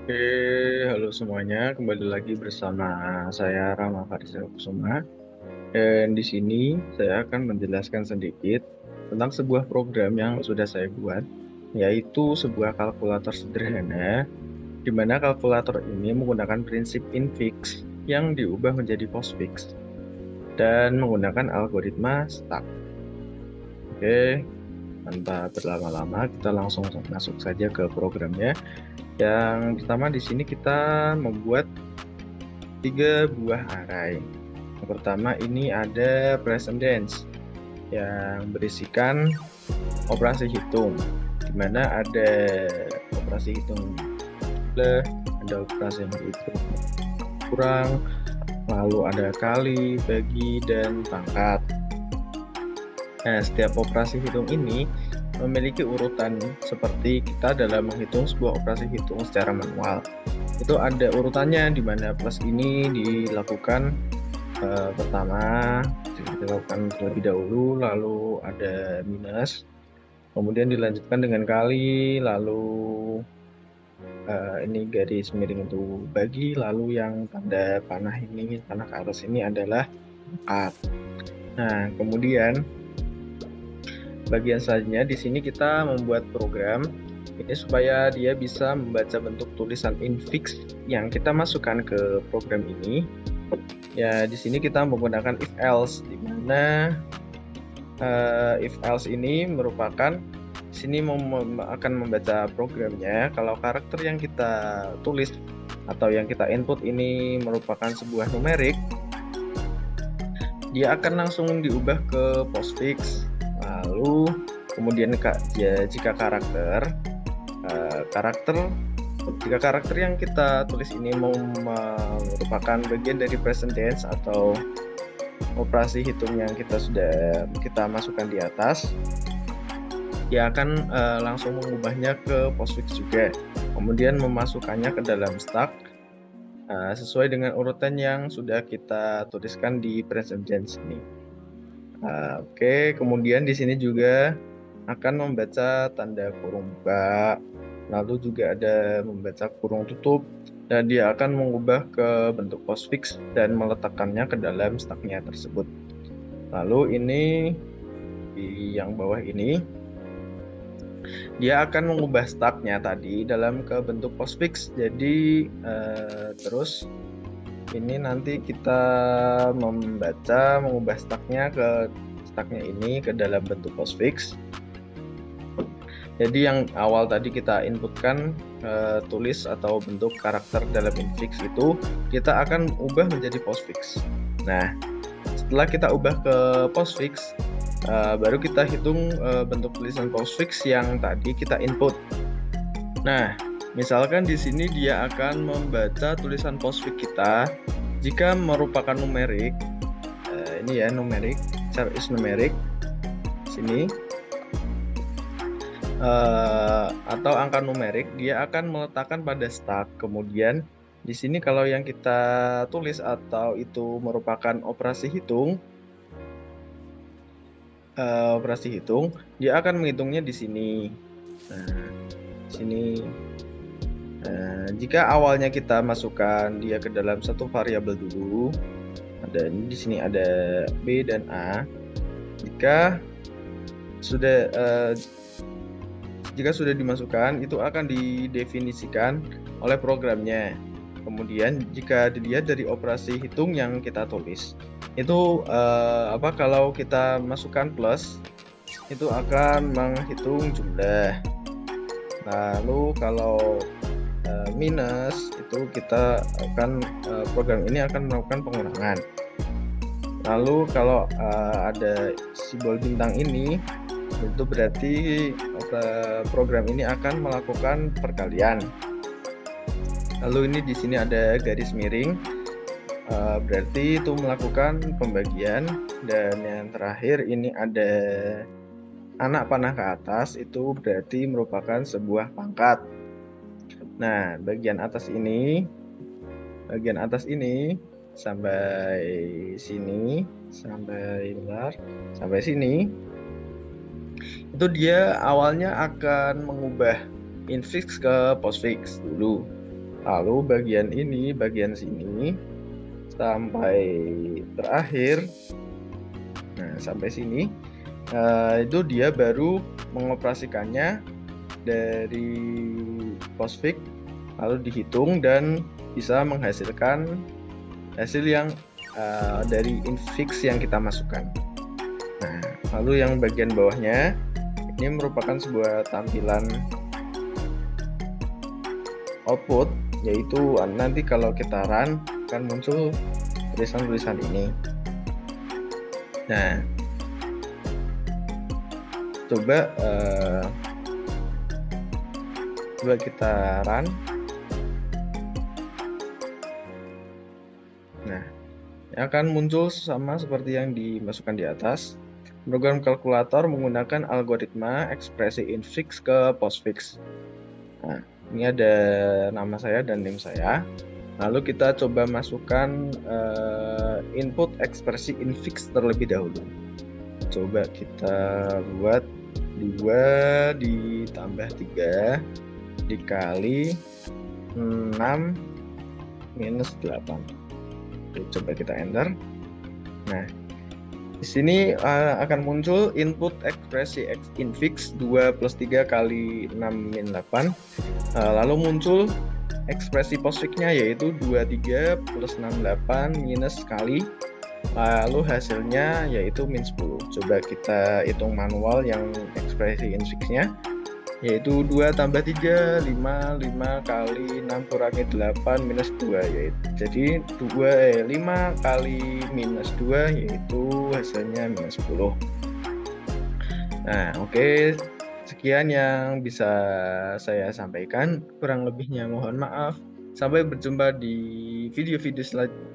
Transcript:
Oke, halo semuanya. Kembali lagi bersama saya Rama Farisal Kusuma. Dan di sini saya akan menjelaskan sedikit tentang sebuah program yang sudah saya buat, yaitu sebuah kalkulator sederhana, di mana kalkulator ini menggunakan prinsip infix yang diubah menjadi postfix dan menggunakan algoritma stack. Oke, tanpa berlama-lama, kita langsung masuk saja ke programnya. Yang pertama di sini kita membuat 3 buah array. Yang pertama ini ada present tense yang berisikan operasi hitung, di mana ada operasi hitung jumlah, ada operasi yang berhitung kurang, lalu ada kali, bagi, dan pangkat. Nah, setiap operasi hitung ini memiliki urutan seperti kita dalam menghitung sebuah operasi hitung secara manual. Itu ada urutannya di mana plus ini dilakukan pertama dilakukan terlebih dahulu, lalu ada minus, kemudian dilanjutkan dengan kali, lalu ini garis miring itu bagi, lalu yang tanda panah ini, panah ke atas ini adalah angkat. Nah, kemudian bagian selanjutnya di sini kita membuat program ini supaya dia bisa membaca bentuk tulisan infix yang kita masukkan ke program ini. Ya, di sini kita menggunakan if else, di mana if else ini merupakan sini akan membaca programnya kalau karakter yang kita tulis atau yang kita input ini merupakan sebuah numerik, dia akan langsung diubah ke postfix. Lalu kemudian jika karakter yang kita tulis ini merupakan bagian dari present tense atau operasi hitung yang kita masukkan di atas, dia akan langsung mengubahnya ke postfix juga, kemudian memasukkannya ke dalam stack sesuai dengan urutan yang sudah kita tuliskan di present tense ini. Oke, kemudian di sini juga akan membaca tanda kurung buka, lalu juga ada membaca kurung tutup, dan dia akan mengubah ke bentuk postfix dan meletakkannya ke dalam stacknya tersebut. Lalu ini di yang bawah ini dia akan mengubah stacknya tadi dalam ke bentuk postfix. Jadi terus ini nanti kita mengubah stacknya ini ke dalam bentuk postfix. Jadi yang awal tadi kita inputkan tulis atau bentuk karakter dalam infix itu kita akan ubah menjadi postfix. Nah, setelah kita ubah ke postfix, baru kita hitung bentuk tulisan postfix yang tadi kita input. Nah, misalkan di sini dia akan membaca tulisan postfix kita jika merupakan numerik. Ini ya numerik, char is numerik. Sini. Atau angka numerik, dia akan meletakkan pada stack. Kemudian di sini kalau yang kita tulis atau itu merupakan operasi hitung, dia akan menghitungnya di sini. Nah, sini. Jika awalnya kita masukkan dia ke dalam satu variabel dulu, dan di sini ada B dan A. Jika sudah dimasukkan, itu akan didefinisikan oleh programnya. Kemudian jika dilihat dari operasi hitung yang kita tulis, itu kalau kita masukkan plus, itu akan menghitung jumlah. Lalu kalau minus, itu program ini akan melakukan pengurangan. Lalu kalau ada simbol bintang ini, itu berarti program ini akan melakukan perkalian. Lalu ini di sini ada garis miring, berarti itu melakukan pembagian. Dan yang terakhir ini ada anak panah ke atas, itu berarti merupakan sebuah pangkat. Nah, bagian atas ini sampai sini, sampai sini, itu dia awalnya akan mengubah infix ke postfix dulu. Lalu bagian sini sampai terakhir. Nah, sampai sini itu dia baru mengoperasikannya dari postfix, lalu dihitung dan bisa menghasilkan hasil yang dari infix yang kita masukkan. Nah, lalu yang bagian bawahnya ini merupakan sebuah tampilan output, yaitu nanti kalau kita run akan muncul tulisan-tulisan ini. Nah, coba kita run. Nah, akan muncul sama seperti yang dimasukkan di atas. Program kalkulator menggunakan algoritma ekspresi infix ke postfix. Nah, ini ada nama saya dan NIM saya. Lalu kita coba masukkan input ekspresi infix terlebih dahulu. Coba kita buat 2 ditambah 3 dikali 6 minus 8. Coba kita enter. Nah, di sini akan muncul input ekspresi infix 2 plus 3 kali 6 min 8. Lalu muncul ekspresi postfixnya yaitu 23 plus 68 minus kali, lalu hasilnya yaitu min 10. Coba kita hitung manual yang ekspresi infixnya, yaitu 2 tambah 3, 5 kali 6 kurangi 8 minus 2, yaitu jadi 5 kali minus 2 yaitu hasilnya minus 10. Nah, oke. Sekian yang bisa saya sampaikan, kurang lebihnya mohon maaf. Sampai berjumpa di video-video selanjutnya.